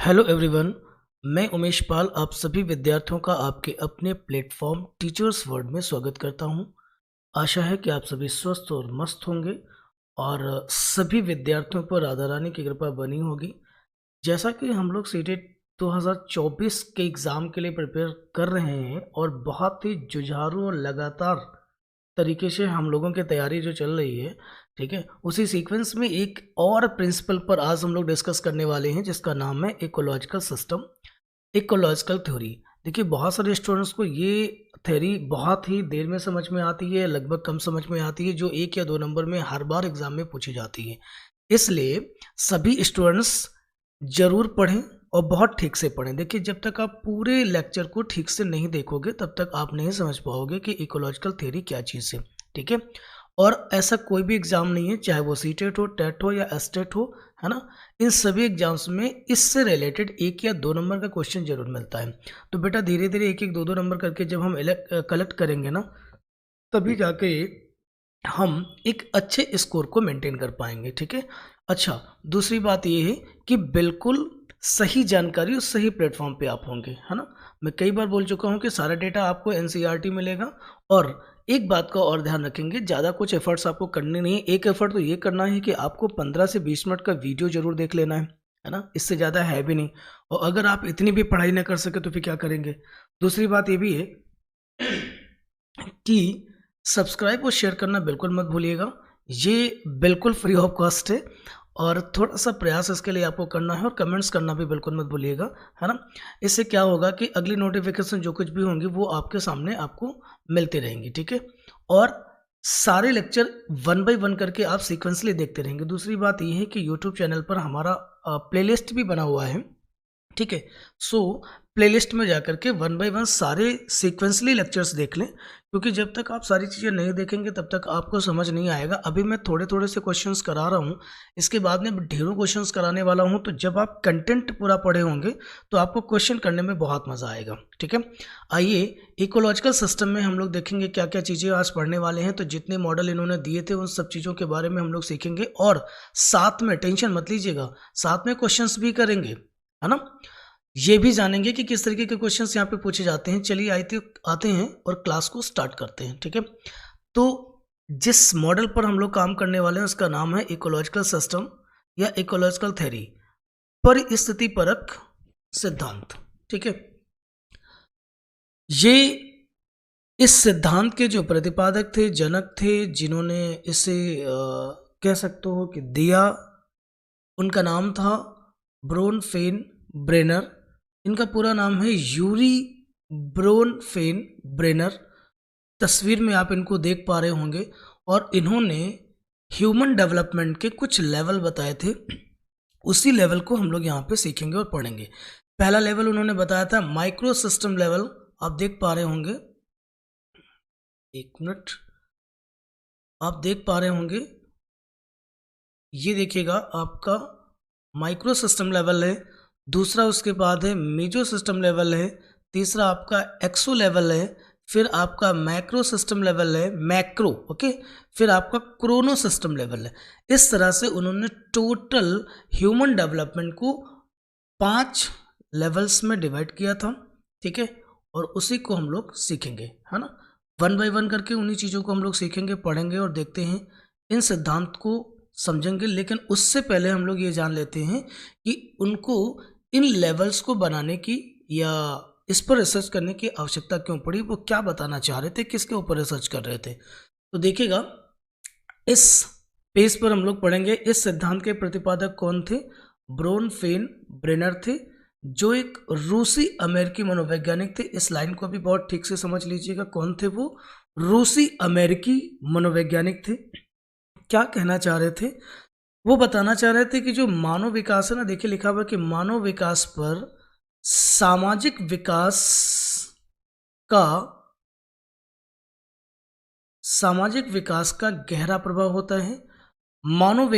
Hello everyone. मैं उमेश पाल आप सभी विद्यार्थियों का आपके अपने प्लेटफॉर्म टीचर्स वर्ल्ड में स्वागत करता हूं। आशा है कि आप सभी स्वस्थ और मस्त होंगे और सभी विद्यार्थियों पर राधा रानी की कृपा बनी होगी। जैसा कि हम लोग सीटेट 2024 के एग्ज़ाम के लिए प्रिपेयर कर रहे हैं और बहुत ही जुझारू और लगातार तरीके से हम लोगों की तैयारी जो चल रही है, ठीक है, उसी सीक्वेंस में एक और प्रिंसिपल पर आज हम लोग डिस्कस करने वाले हैं जिसका नाम है इकोलॉजिकल सिस्टम, इकोलॉजिकल थ्योरी। देखिए, बहुत सारे स्टूडेंट्स को ये थ्योरी बहुत ही देर में समझ में आती है, लगभग कम समझ में आती है, जो 1 या 2 नंबर में हर बार एग्जाम में पूछी जाती है। इसलिए सभी स्टूडेंट्स ज़रूर पढ़ें और बहुत ठीक से पढ़ें। देखिए, जब तक आप पूरे लेक्चर को ठीक से नहीं देखोगे तब तक आप नहीं समझ पाओगे कि इकोलॉजिकल थ्योरी क्या चीज़ है, ठीक है। और ऐसा कोई भी एग्ज़ाम नहीं है, चाहे वो सीटेट हो, टेट हो या एसटेट हो, है ना, इन सभी एग्जाम्स में इससे रिलेटेड 1 या 2 नंबर का क्वेश्चन जरूर मिलता है। तो बेटा धीरे धीरे 1-1, 2-2 नंबर करके जब हम कलेक्ट करेंगे ना, तभी जाके हम एक अच्छे स्कोर को मेंटेन कर पाएंगे, ठीक है। अच्छा, दूसरी बात ये है कि बिल्कुल सही जानकारी उस सही प्लेटफॉर्म पे आप होंगे, है ना। मैं कई बार बोल चुका हूँ कि सारा डेटा आपको एनसीईआरटी मिलेगा। और एक बात का और ध्यान रखेंगे, ज़्यादा कुछ एफर्ट्स आपको करने नहीं है। एक एफर्ट तो ये करना है कि आपको 15 से 20 मिनट का वीडियो जरूर देख लेना है ना, इससे ज़्यादा है भी नहीं। और अगर आप इतनी भी पढ़ाई ना कर सके तो फिर क्या करेंगे। दूसरी बात ये भी है कि सब्सक्राइब और शेयर करना बिल्कुल मत भूलिएगा, ये बिल्कुल फ्री ऑफ कॉस्ट है। और थोड़ा सा प्रयास इसके लिए आपको करना है और कमेंट्स करना भी बिल्कुल मत भूलिएगा, है ना। इससे क्या होगा कि अगली नोटिफिकेशन जो कुछ भी होंगी वो आपके सामने आपको मिलती रहेंगी, ठीक है। और सारे लेक्चर 1 बाय 1 करके आप सीक्वेंसली देखते रहेंगे। दूसरी बात ये है कि यूट्यूब चैनल पर हमारा प्लेलिस्ट भी बना हुआ है, ठीक है। सो प्लेलिस्ट में जाकर के 1 बाय 1 सारे सीक्वेंसली लेक्चर्स देख लें, क्योंकि जब तक आप सारी चीज़ें नहीं देखेंगे तब तक आपको समझ नहीं आएगा। अभी मैं थोड़े थोड़े से क्वेश्चंस करा रहा हूँ, इसके बाद में ढेरों क्वेश्चंस कराने वाला हूँ। तो जब आप कंटेंट पूरा पढ़े होंगे तो आपको क्वेश्चन करने में बहुत मज़ा आएगा, ठीक है। आइए, इकोलॉजिकल सिस्टम में हम लोग देखेंगे क्या क्या चीज़ें आज पढ़ने वाले हैं। तो जितने मॉडल इन्होंने दिए थे उन सब चीज़ों के बारे में हम लोग सीखेंगे और साथ में, टेंशन मत लीजिएगा, साथ में क्वेश्चंस भी करेंगे, है ना। ये भी जानेंगे कि किस तरीके के क्वेश्चंस यहाँ पे पूछे जाते हैं। चलिए आते हैं और क्लास को स्टार्ट करते हैं, ठीक है। तो जिस मॉडल पर हम लोग काम करने वाले हैं उसका नाम है इकोलॉजिकल सिस्टम या इकोलॉजिकल थ्योरी, परिस्थिति परक सिद्धांत, ठीक है। ये इस सिद्धांत के जो प्रतिपादक थे, जनक थे, जिन्होंने इसे कह सकते हो कि दिया, उनका नाम था ब्रोनफेन ब्रेनर। इनका पूरा नाम है यूरी ब्रोनफेन ब्रेनर। तस्वीर में आप इनको देख पा रहे होंगे। और इन्होंने ह्यूमन डेवलपमेंट के कुछ लेवल बताए थे, उसी लेवल को हम लोग यहाँ पे सीखेंगे और पढ़ेंगे। पहला लेवल उन्होंने बताया था माइक्रो सिस्टम लेवल, आप देख पा रहे होंगे, एक मिनट, आप देख पा रहे होंगे, ये देखिएगा आपका माइक्रो सिस्टम लेवल है। दूसरा उसके बाद है मेजो सिस्टम लेवल है। तीसरा आपका एक्सो लेवल है। फिर आपका मैक्रो सिस्टम लेवल है, मैक्रो, ओके। फिर आपका क्रोनो सिस्टम लेवल है। इस तरह से उन्होंने टोटल ह्यूमन डेवलपमेंट को 5 लेवल्स में डिवाइड किया था, ठीक है। और उसी को हम लोग सीखेंगे, है ना। 1 बाय 1 करके उन्हीं चीज़ों को हम लोग सीखेंगे, पढ़ेंगे और देखते हैं, इन सिद्धांत को समझेंगे। लेकिन उससे पहले हम लोग ये जान लेते हैं कि उनको इन लेवल्स को बनाने की या इस पर रिसर्च करने की आवश्यकता क्यों पड़ी, वो क्या बताना चाह रहे थे, किसके ऊपर रिसर्च कर रहे थे। तो देखिएगा, इस पेज पर हम लोग पढ़ेंगे इस सिद्धांत के प्रतिपादक कौन थे। ब्रोनफेन ब्रेनर थे, जो एक रूसी अमेरिकी मनोवैज्ञानिक थे। इस लाइन को भी बहुत ठीक से समझ लीजिएगा, कौन थे वो, रूसी अमेरिकी मनोवैज्ञानिक थे। क्या कहना चाह रहे थे, वो बताना चाह रहे थे कि जो मानव विकास है ना, देखिए लिखा हुआ है कि मानव विकास पर सामाजिक विकास का गहरा प्रभाव होता है। मानव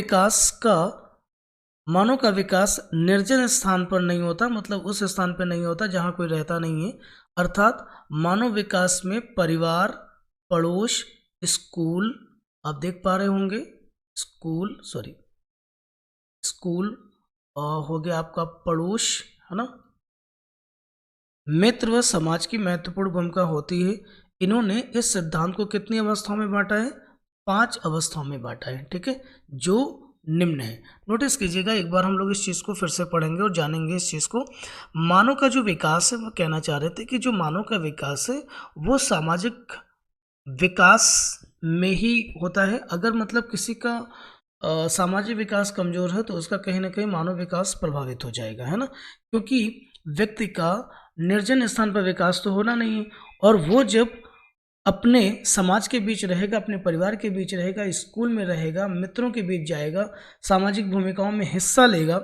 का विकास निर्जन स्थान पर नहीं होता, मतलब उस स्थान पर नहीं होता जहां कोई रहता नहीं है। अर्थात मानव विकास में परिवार, पड़ोस, स्कूल, आप देख पा रहे होंगे, स्कूल हो गया आपका पड़ोस, है ना। मित्र व समाज की महत्वपूर्ण भूमिका होती है। इन्होंने इस सिद्धांत को कितनी अवस्थाओं में बांटा है? 5 अवस्थाओं में बांटा है, ठीक है, जो निम्न है। नोटिस कीजिएगा, एक बार हम लोग इस चीज़ को फिर से पढ़ेंगे और जानेंगे इस चीज़ को। मानव का जो विकास है, वो कहना चाह रहे थे कि जो मानव का विकास है वो सामाजिक विकास में ही होता है। अगर मतलब किसी का सामाजिक विकास कमजोर है तो उसका कहीं ना कहीं मानव विकास प्रभावित हो जाएगा, है ना, क्योंकि व्यक्ति का निर्जन स्थान पर विकास तो होना नहीं है। और वो जब अपने समाज के बीच रहेगा, अपने परिवार के बीच रहेगा, स्कूल में रहेगा, मित्रों के बीच जाएगा, सामाजिक भूमिकाओं में हिस्सा लेगा,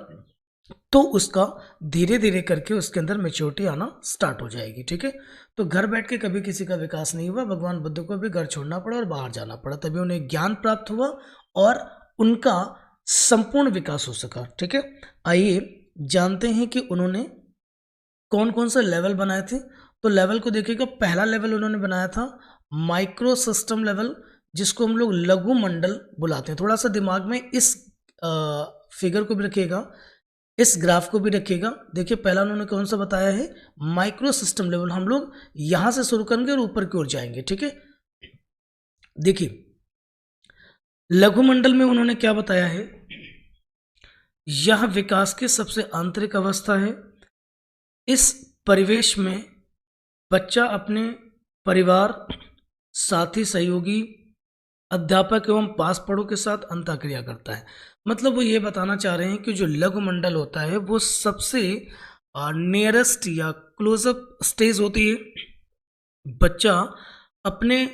तो उसका धीरे धीरे करके उसके अंदर मैच्योरिटी आना स्टार्ट हो जाएगी, ठीक है। तो घर बैठ के कभी किसी का विकास नहीं हुआ, भगवान बुद्ध को भी घर छोड़ना पड़ा और बाहर जाना पड़ा, तभी उन्हें ज्ञान प्राप्त हुआ और उनका संपूर्ण विकास हो सका, ठीक है। आइए जानते हैं कि उन्होंने कौन कौन से लेवल बनाए थे। तो लेवल को देखिएगा, पहला लेवल उन्होंने बनाया था माइक्रो सिस्टम लेवल, जिसको हम लोग लघु मंडल बुलाते हैं। थोड़ा सा दिमाग में इस फिगर को भी रखिएगा, इस ग्राफ को भी रखिएगा। देखिए पहला उन्होंने कौन सा बताया है? Micro system level. हम लोग यहां से शुरू करेंगे और ऊपर की ओर जाएंगे, ठीक है। देखिए लघु मंडल में उन्होंने क्या बताया है? यह विकास की सबसे आंतरिक अवस्था है। इस परिवेश में बच्चा अपने परिवार, साथी, सहयोगी, अध्यापक एवं पास पड़ों के साथ अंतःक्रिया करता है। मतलब वो ये बताना चाह रहे हैं कि जो लघु मंडल होता है वो सबसे नियरेस्ट या क्लोजअप स्टेज होती है। बच्चा अपने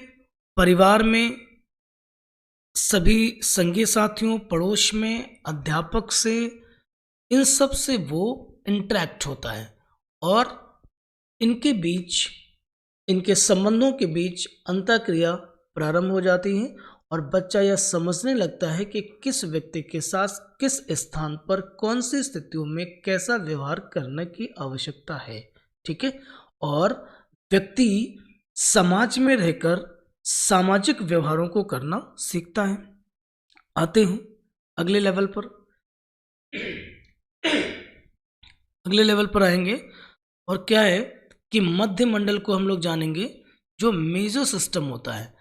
परिवार में, सभी संगी साथियों, पड़ोस में, अध्यापक से, इन सब से वो इंटरेक्ट होता है और इनके बीच, इनके संबंधों के बीच अंतःक्रिया प्रारंभ हो जाती है और बच्चा यह समझने लगता है कि किस व्यक्ति के साथ किस स्थान पर कौन सी स्थितियों में कैसा व्यवहार करने की आवश्यकता है, ठीक है। और व्यक्ति समाज में रहकर सामाजिक व्यवहारों को करना सीखता है। आते हैं अगले लेवल पर। अगले लेवल पर आएंगे और क्या है कि मध्य मंडल को हम लोग जानेंगे, जो मेजो सिस्टम होता है।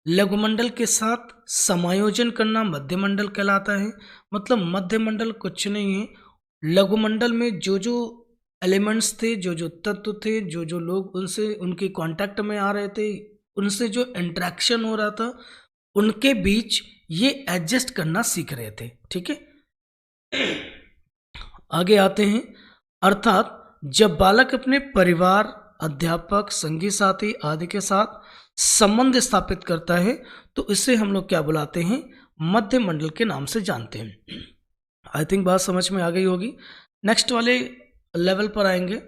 लघु मंडल के साथ समायोजन करना मध्य मंडल कहलाता है। मतलब मध्य मंडल कुछ नहीं है, लघु मंडल में जो जो एलिमेंट्स थे, जो जो तत्व थे, जो जो लोग उनसे उनके कांटेक्ट में आ रहे थे, उनसे जो इंटरेक्शन हो रहा था, उनके बीच ये एडजस्ट करना सीख रहे थे, ठीक है। आगे आते हैं, अर्थात जब बालक अपने परिवार, अध्यापक, संगी साथी आदि के साथ संबंध स्थापित करता है तो इसे हम लोग क्या बुलाते हैं? मध्य मंडल के नाम से जानते हैं। आई थिंक बात समझ में आ गई होगी। नेक्स्ट वाले लेवल पर आएंगे।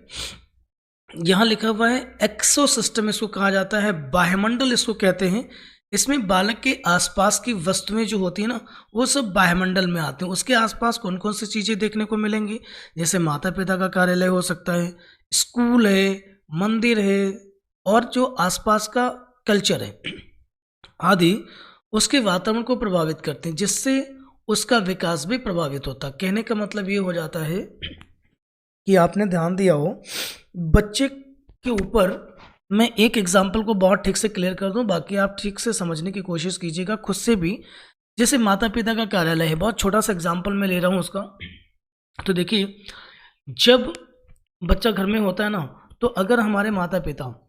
यहां लिखा हुआ है एक्सो सिस्टम, इसको कहा जाता है, बाह्यमंडल इसको कहते हैं। इसमें बालक के आसपास की वस्तुएं जो होती है ना, वो सब बाह्यमंडल में आते हैं। उसके आसपास कौन कौन सी चीज़ें देखने को मिलेंगी? जैसे माता पिता का कार्यालय हो सकता है, स्कूल है, मंदिर है, और जो आसपास का कल्चर है आदि उसके वातावरण को प्रभावित करते हैं, जिससे उसका विकास भी प्रभावित होता है। कहने का मतलब ये हो जाता है कि आपने ध्यान दिया हो, बच्चे के ऊपर मैं एक एग्जाम्पल को बहुत ठीक से क्लियर कर दूं, बाकी आप ठीक से समझने की कोशिश कीजिएगा खुद से भी। जैसे माता पिता का कार्यालय है, बहुत छोटा सा एग्जाम्पल मैं ले रहा हूं उसका। तो देखिए जब बच्चा घर में होता है ना, तो अगर हमारे माता पिता,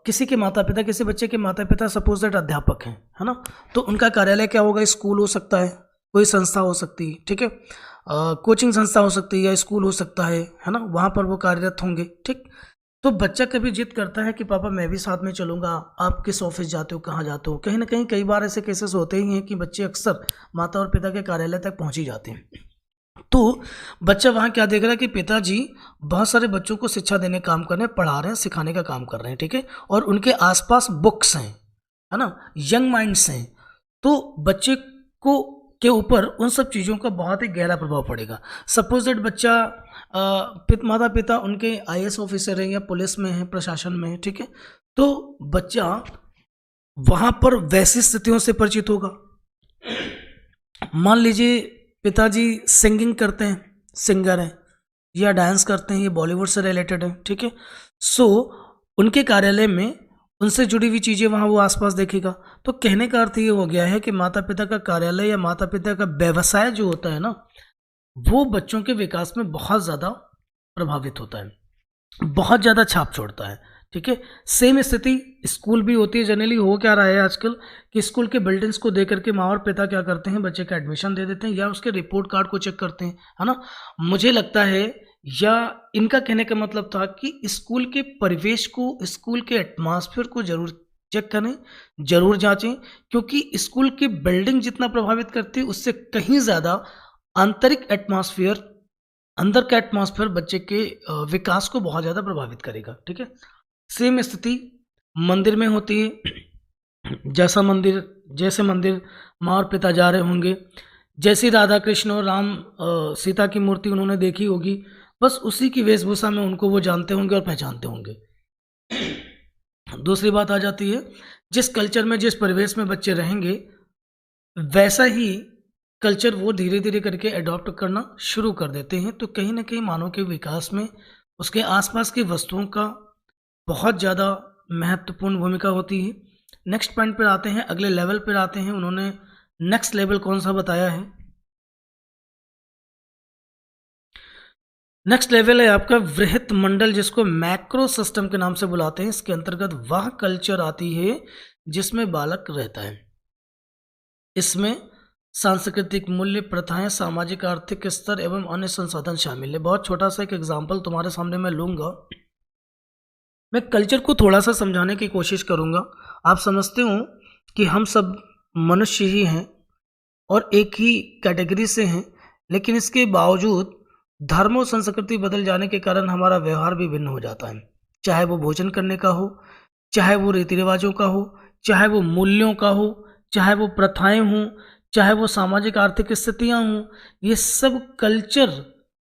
किसी के माता पिता, किसी बच्चे के माता पिता सपोज दैट अध्यापक हैं, है ना, तो उनका कार्यालय क्या होगा? स्कूल हो सकता है, कोई संस्था हो सकती है, ठीक है, कोचिंग संस्था हो सकती है या स्कूल हो सकता है ना, वहाँ पर वो कार्यरत होंगे, ठीक। तो बच्चा कभी जिद करता है कि पापा मैं भी साथ में चलूंगा, आप किस ऑफिस जाते हो, कहाँ जाते हो? कहीं ना कहीं कई बार ऐसे केसेस होते ही हैं कि बच्चे अक्सर माता और पिता के कार्यालय तक पहुँच ही जाते हैं। तो बच्चा वहाँ क्या देख रहा है कि पिताजी बहुत सारे बच्चों को शिक्षा देने का काम कर रहे हैं, पढ़ा रहे हैं, सिखाने का काम कर रहे हैं, ठीक है, और उनके आसपास बुक्स हैं, है ना, यंग माइंड्स हैं। तो बच्चे को के ऊपर उन सब चीज़ों का बहुत ही गहरा प्रभाव पड़ेगा। सपोज दैट बच्चा माता पिता उनके IAS ऑफिसर हैं या पुलिस में है, प्रशासन में है, ठीक है, तो बच्चा वहाँ पर वैसी स्थितियों से परिचित होगा। मान लीजिए पिताजी सिंगिंग करते हैं, सिंगर हैं, या डांस करते हैं, ये बॉलीवुड से रिलेटेड है, ठीक है। सो उनके कार्यालय में उनसे जुड़ी हुई चीज़ें वहाँ वो आसपास देखेगा। तो कहने का अर्थ ये हो गया है कि माता पिता का कार्यालय या माता पिता का व्यवसाय जो होता है ना, वो बच्चों के विकास में बहुत ज़्यादा प्रभावित होता है, बहुत ज़्यादा छाप छोड़ता है, ठीक है। सेम स्थिति स्कूल भी होती है। जनरली हो क्या रहा है आजकल कि स्कूल के बिल्डिंग्स को देख करके माँ और पिता क्या करते हैं, बच्चे का एडमिशन दे देते हैं या उसके रिपोर्ट कार्ड को चेक करते हैं, है ना। मुझे लगता है या इनका कहने का मतलब था कि स्कूल के परिवेश को, स्कूल के एटमॉस्फेयर को ज़रूर चेक करें, ज़रूर जांचें, क्योंकि स्कूल की बिल्डिंग जितना प्रभावित करती है उससे कहीं ज़्यादा आंतरिक एटमॉस्फेयर, अंदर का एटमॉस्फेयर बच्चे के विकास को बहुत ज़्यादा प्रभावित करेगा, ठीक है। सेम स्थिति मंदिर में होती है। जैसे मंदिर माँ और पिता जा रहे होंगे, जैसी राधा कृष्ण और राम सीता की मूर्ति उन्होंने देखी होगी, बस उसी की वेशभूषा में उनको वो जानते होंगे और पहचानते होंगे। दूसरी बात आ जाती है, जिस कल्चर में, जिस परिवेश में बच्चे रहेंगे, वैसा ही कल्चर वो धीरे धीरे करके अडॉप्ट करना शुरू कर देते हैं। तो कहीं ना कहीं मानव के विकास में उसके आसपास की वस्तुओं का बहुत ज़्यादा महत्वपूर्ण भूमिका होती है। नेक्स्ट पॉइंट पर आते हैं, अगले लेवल पर आते हैं। उन्होंने नेक्स्ट लेवल कौन सा बताया है? नेक्स्ट लेवल है आपका वृहत मंडल, जिसको मैक्रो सिस्टम के नाम से बुलाते हैं। इसके अंतर्गत वह कल्चर आती है जिसमें बालक रहता है। इसमें सांस्कृतिक मूल्य, प्रथाएं, सामाजिक आर्थिक स्तर एवं अन्य संसाधन शामिल है। बहुत छोटा सा एक एग्जाम्पल तुम्हारे सामने मैं लूंगा। मैं कल्चर को थोड़ा सा समझाने की कोशिश करूंगा। आप समझते हो कि हम सब मनुष्य ही हैं और एक ही कैटेगरी से हैं, लेकिन इसके बावजूद धर्म और संस्कृति बदल जाने के कारण हमारा व्यवहार भी भिन्न हो जाता है। चाहे वो भोजन करने का हो, चाहे वो रीति रिवाजों का हो, चाहे वो मूल्यों का हो, चाहे वो प्रथाएं हों, चाहे वो सामाजिक आर्थिक स्थितियां हों, ये सब कल्चर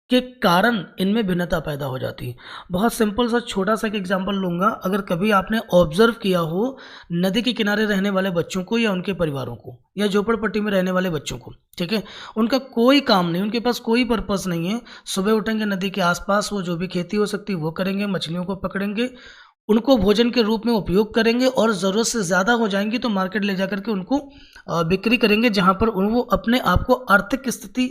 के कारण इनमें भिन्नता पैदा हो जाती है। बहुत सिंपल सा छोटा सा एक एग्जांपल लूंगा। अगर कभी आपने ऑब्जर्व किया हो नदी के किनारे रहने वाले बच्चों को या उनके परिवारों को या झोपड़पट्टी में रहने वाले बच्चों को, ठीक है, उनका कोई काम नहीं, उनके पास कोई पर्पस नहीं है। सुबह उठेंगे, नदी के आसपास वो जो भी खेती हो सकती है वो करेंगे, मछलियों को पकड़ेंगे, उनको भोजन के रूप में उपयोग करेंगे और ज़रूरत से ज़्यादा हो जाएंगी तो मार्केट ले जाकर के उनको बिक्री करेंगे, जहाँ पर वो अपने आप को आर्थिक स्थिति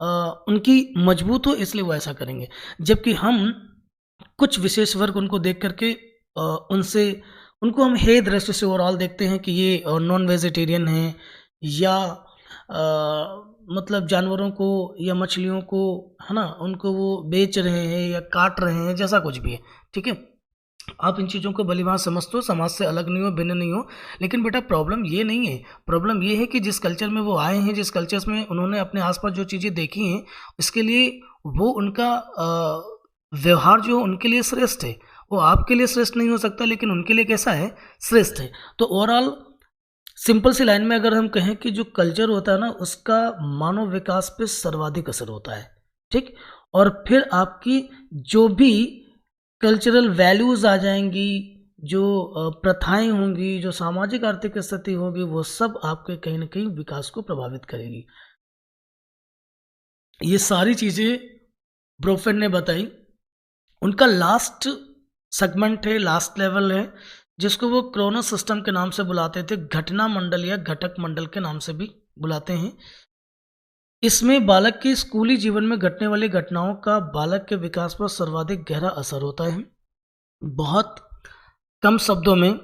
उनकी मजबूत हो, इसलिए वो ऐसा करेंगे। जबकि हम कुछ विशेष वर्ग उनको देख करके उनसे उनको हम हे दृष्टि से ओवरऑल देखते हैं कि ये नॉन वेजिटेरियन हैं या मतलब जानवरों को या मछलियों को, है ना, उनको वो बेच रहे हैं या काट रहे हैं, जैसा कुछ भी है, ठीक है। आप इन चीज़ों को भलीभांति समझते हो, समाज से अलग नहीं हो, भिन्न नहीं हो, लेकिन बेटा प्रॉब्लम ये नहीं है। प्रॉब्लम ये है कि जिस कल्चर में वो आए हैं, जिस कल्चर्स में उन्होंने अपने आसपास जो चीज़ें देखी हैं, इसके लिए वो उनका व्यवहार जो उनके लिए श्रेष्ठ है, वो आपके लिए श्रेष्ठ नहीं हो सकता, लेकिन उनके लिए कैसा है, श्रेष्ठ है। तो ओवरऑल सिंपल सी लाइन में अगर हम कहें कि जो कल्चर होता है ना, उसका मानव विकास पे सर्वाधिक असर होता है, ठीक। और फिर आपकी जो भी कल्चरल वैल्यूज़ आ जाएंगी, जो प्रथाएं होंगी, जो सामाजिक आर्थिक स्थिति होगी, वो सब आपके कहीं ना कहीं विकास को प्रभावित करेगी। ये सारी चीज़ें ब्रोफेन ने बताई। उनका लास्ट सेगमेंट है, लास्ट लेवल है, जिसको वो क्रोनस सिस्टम के नाम से बुलाते थे, घटना मंडल या घटक मंडल के नाम से भी बुलाते हैं। इसमें बालक के स्कूली जीवन में घटने वाली घटनाओं का बालक के विकास पर सर्वाधिक गहरा असर होता है। बहुत कम शब्दों में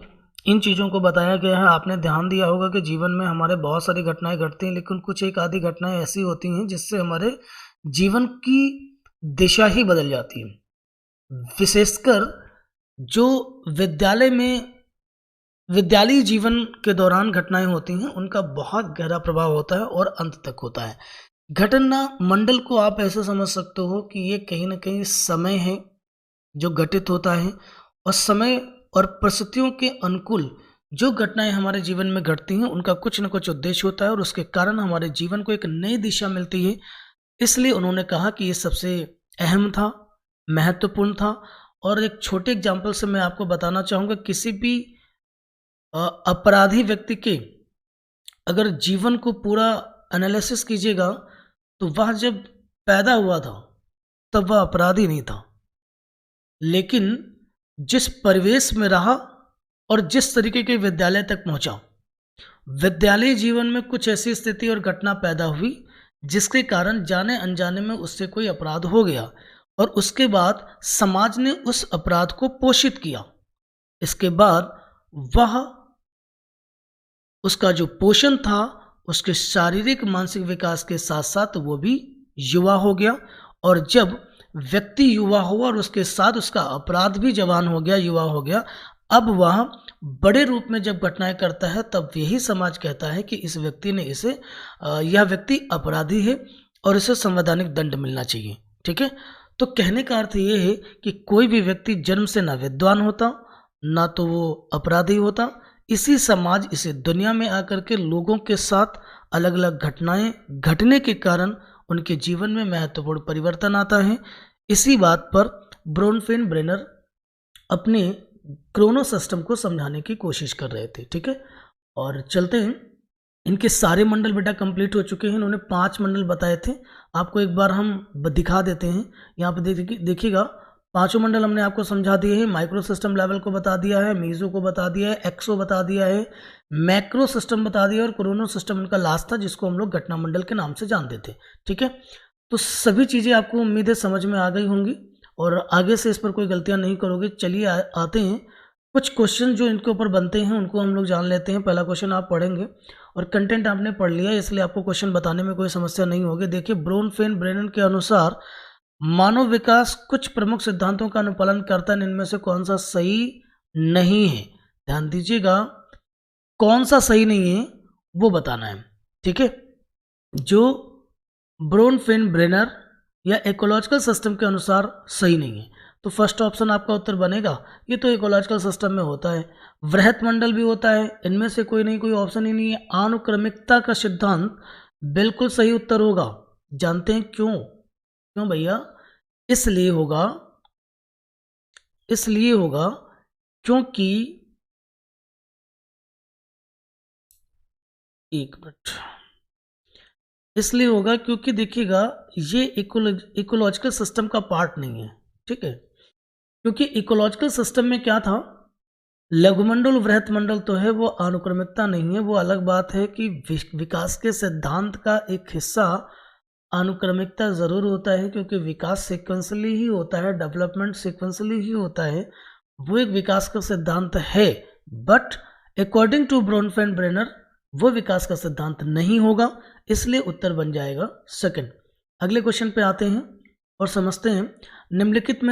इन चीज़ों को बताया गया है। आपने ध्यान दिया होगा कि जीवन में हमारे बहुत सारी घटनाएं घटती हैं, लेकिन कुछ एक आधी घटनाएं ऐसी होती हैं जिससे हमारे जीवन की दिशा ही बदल जाती है। विशेषकर जो विद्यालयी जीवन के दौरान घटनाएं होती हैं, उनका बहुत गहरा प्रभाव होता है और अंत तक होता है। घटना मंडल को आप ऐसे समझ सकते हो कि ये कहीं ना कहीं समय है जो घटित होता है, और समय और परिस्थितियों के अनुकूल जो घटनाएं हमारे जीवन में घटती हैं, उनका कुछ न कुछ उद्देश्य होता है और उसके कारण हमारे जीवन को एक नई दिशा मिलती है। इसलिए उन्होंने कहा कि ये सबसे अहम था, महत्वपूर्ण था। और एक छोटे एग्जाम्पल से मैं आपको बताना चाहूँगा, किसी भी अपराधी व्यक्ति के अगर जीवन को पूरा एनालिसिस कीजिएगा, तो वह जब पैदा हुआ था तब वह अपराधी नहीं था, लेकिन जिस परिवेश में रहा और जिस तरीके के विद्यालय तक पहुंचा, विद्यालय जीवन में कुछ ऐसी स्थिति और घटना पैदा हुई जिसके कारण जाने अनजाने में उससे कोई अपराध हो गया और उसके बाद समाज ने उस अपराध को पोषित किया। इसके बाद वह उसका जो पोषण था उसके शारीरिक मानसिक विकास के साथ साथ वो भी युवा हो गया, और जब व्यक्ति युवा हुआ और उसके साथ उसका अपराध भी जवान हो गया, युवा हो गया, अब वह बड़े रूप में जब घटनाएं करता है तब यही समाज कहता है कि इस व्यक्ति ने यह व्यक्ति अपराधी है और इसे संवैधानिक दंड मिलना चाहिए। ठीक है, तो कहने का अर्थ ये है कि कोई भी व्यक्ति जन्म से ना विद्वान होता ना तो वो अपराधी होता, इसी समाज इसी दुनिया में आकर के लोगों के साथ अलग अलग घटनाएं घटने के कारण उनके जीवन में महत्वपूर्ण परिवर्तन आता है। इसी बात पर ब्रोनफेन ब्रेनर अपने क्रोनो सिस्टम को समझाने की कोशिश कर रहे थे। ठीक है, और चलते हैं। इनके सारे मंडल बेटा कंप्लीट हो चुके हैं। इन्होंने 5 मंडल बताए थे, आपको एक बार हम दिखा देते हैं। यहाँ पे देखिएगा, 5 मंडल हमने आपको समझा दिए हैं। माइक्रो सिस्टम लेवल को बता दिया है, मीजो को बता दिया है, एक्सो बता दिया है, मैक्रो सिस्टम बता दिया और क्रोनो सिस्टम उनका लास्ट था जिसको हम लोग घटना मंडल के नाम से जानते थे। ठीक है, तो सभी चीज़ें आपको उम्मीद है समझ में आ गई होंगी और आगे से इस पर कोई गलतियां नहीं करोगे। चलिए आते हैं कुछ क्वेश्चन जो इनके ऊपर बनते हैं उनको हम लोग जान लेते हैं। पहला क्वेश्चन आप पढ़ेंगे और कंटेंट आपने पढ़ लिया इसलिए आपको क्वेश्चन बताने में कोई समस्या नहीं होगी। देखिए, ब्रोनफेन ब्रेनन के अनुसार मानव विकास कुछ प्रमुख सिद्धांतों का अनुपालन करता है, इनमें से कौन सा सही नहीं है। ध्यान दीजिएगा, कौन सा सही नहीं है वो बताना है। ठीक है, जो ब्रोनफेन ब्रेनर या इकोलॉजिकल सिस्टम के अनुसार सही नहीं है, तो फर्स्ट ऑप्शन आपका उत्तर बनेगा, ये तो इकोलॉजिकल सिस्टम में होता है। वृहत मंडल भी होता है, इनमें से कोई नहीं, कोई ऑप्शन ही नहीं है। अनुक्रमिकता का सिद्धांत बिल्कुल सही उत्तर होगा। जानते हैं क्यों? क्यों भैया? इसलिए होगा क्योंकि, एक मिनट, इसलिए होगा क्योंकि देखिएगा ये इकोलॉजिकल सिस्टम का पार्ट नहीं है। ठीक है, क्योंकि इकोलॉजिकल सिस्टम में क्या था, लघुमंडल वृहत मंडल तो है, वो अनुक्रमिकता नहीं है। वो अलग बात है कि विकास के सिद्धांत का एक हिस्सा अनुक्रमिकता जरूर होता है, क्योंकि विकास सीक्वेंसली ही होता है, डेवलपमेंट सीक्वेंसली ही होता है, वो एक विकास का सिद्धांत है। बट अकॉर्डिंग टू ब्रोनफेन ब्रेनर वो विकास का सिद्धांत नहीं होगा, इसलिए उत्तर बन जाएगा सेकंड। अगले क्वेश्चन पे आते हैं और समझते हैं। निम्नलिखित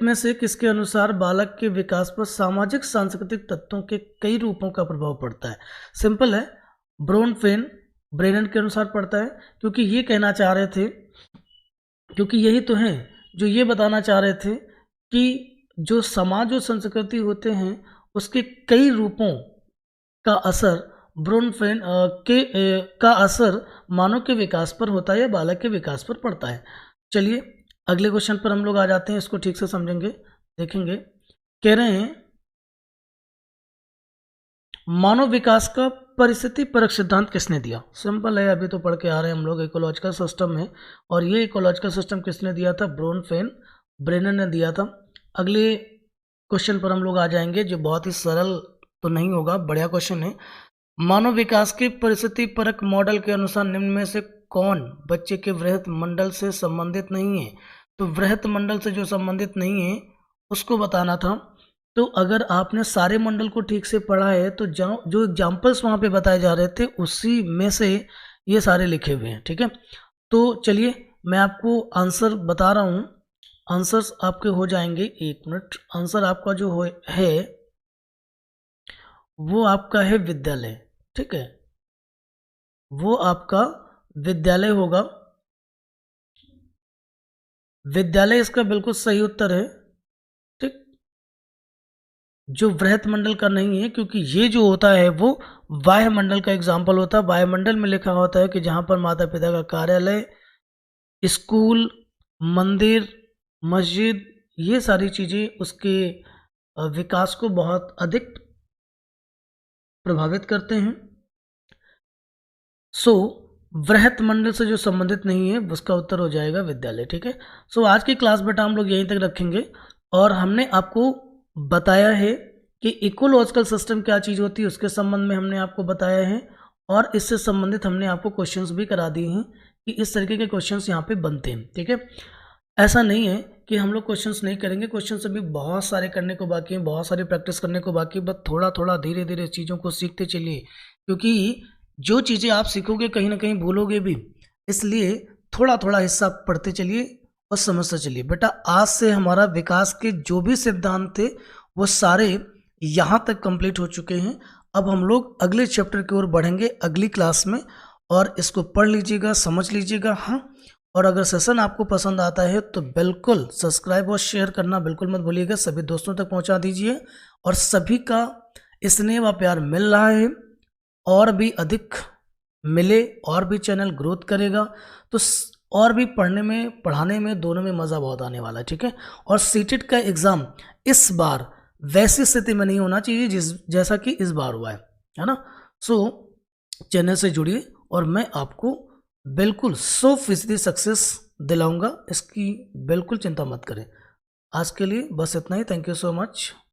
में से किसके अनुसार बालक के विकास पर सामाजिक सांस्कृतिक तत्वों के कई रूपों का प्रभाव पड़ता है? सिंपल है, ब्रोनफेन ब्रेनन के अनुसार पड़ता है, क्योंकि ये कहना चाह रहे थे, क्योंकि यही तो है जो ये बताना चाह रहे थे कि जो समाज और संस्कृति होते हैं उसके कई रूपों का असर ब्रोनफेन का असर मानव के विकास पर होता है या बालक के विकास पर पड़ता है। चलिए अगले क्वेश्चन पर हम लोग आ जाते हैं, इसको ठीक से समझेंगे, देखेंगे। कह रहे हैं मानव विकास का परिस्थिति परक सिद्धांत किसने दिया? सिंपल है, अभी तो पढ़ के आ रहे हैं हम लोग, इकोलॉजिकल सिस्टम है और ये इकोलॉजिकल सिस्टम किसने दिया था? ब्रोनफेन ब्रेनर ने दिया था। अगले क्वेश्चन पर हम लोग आ जाएंगे जो बहुत ही सरल तो नहीं होगा, बढ़िया क्वेश्चन है। मानव विकास के परिस्थिति परक मॉडल के अनुसार निम्न में से कौन बच्चे के वृहत मंडल से संबंधित नहीं है? तो वृहत मंडल से जो संबंधित नहीं है उसको बताना था। तो अगर आपने सारे मंडल को ठीक से पढ़ा है तो जो एग्जाम्पल्स वहाँ पे बताए जा रहे थे उसी में से ये सारे लिखे हुए हैं। ठीक है, तो चलिए मैं आपको आंसर बता रहा हूँ, आंसर्स आपके हो जाएंगे। एक मिनट, आंसर आपका जो है वो आपका है विद्यालय। ठीक है, वो आपका विद्यालय होगा, विद्यालय इसका बिल्कुल सही उत्तर है। ठीक, जो वृहत मंडल का नहीं है, क्योंकि ये जो होता है वो वायुमंडल का एग्जाम्पल होता है। वायुमंडल में लिखा होता है कि जहाँ पर माता पिता का कार्यालय, स्कूल, मंदिर, मस्जिद, ये सारी चीज़ें उसके विकास को बहुत अधिक प्रभावित करते हैं। सो वृहत मंडल से जो संबंधित नहीं है उसका उत्तर हो जाएगा विद्यालय। ठीक है, सो आज की क्लास बेटा हम लोग यहीं तक रखेंगे और हमने आपको बताया है कि इकोलॉजिकल सिस्टम क्या चीज़ होती है, उसके संबंध में हमने आपको बताया है और इससे संबंधित हमने आपको क्वेश्चंस भी करा दिए हैं कि इस तरीके के क्वेश्चंस यहाँ पे बनते हैं। ठीक है, ऐसा नहीं है कि हम लोग क्वेश्चंस नहीं करेंगे, क्वेश्चंस अभी बहुत सारे करने को बाकी हैं, बहुत सारी प्रैक्टिस करने को बाकी है, बस थोड़ा थोड़ा धीरे धीरे चीज़ों को सीखते चलिए, क्योंकि जो चीज़ें आप सीखोगे कहीं ना कहीं भूलोगे भी, इसलिए थोड़ा थोड़ा हिस्सा पढ़ते चलिए और समझते चलिए। बेटा आज से हमारा विकास के जो भी सिद्धांत थे वो सारे यहाँ तक कंप्लीट हो चुके हैं। अब हम लोग अगले चैप्टर की ओर बढ़ेंगे अगली क्लास में, और इसको पढ़ लीजिएगा, समझ लीजिएगा। हाँ, और अगर सेशन आपको पसंद आता है तो बिल्कुल सब्सक्राइब और शेयर करना बिल्कुल मत भूलिएगा, सभी दोस्तों तक पहुंचा दीजिए। और सभी का स्नेह व प्यार मिल रहा है, और भी अधिक मिले और भी चैनल ग्रोथ करेगा, तो और भी पढ़ने में पढ़ाने में दोनों में मज़ा बहुत आने वाला है। ठीक है, और सीटेट का एग्ज़ाम इस बार वैसी स्थिति में नहीं होना चाहिए जैसा कि इस बार हुआ है ना। सो चैनल से जुड़िए और मैं आपको बिल्कुल 100% सक्सेस दिलाऊंगा, इसकी बिल्कुल चिंता मत करें। आज के लिए बस इतना ही। Thank you so much.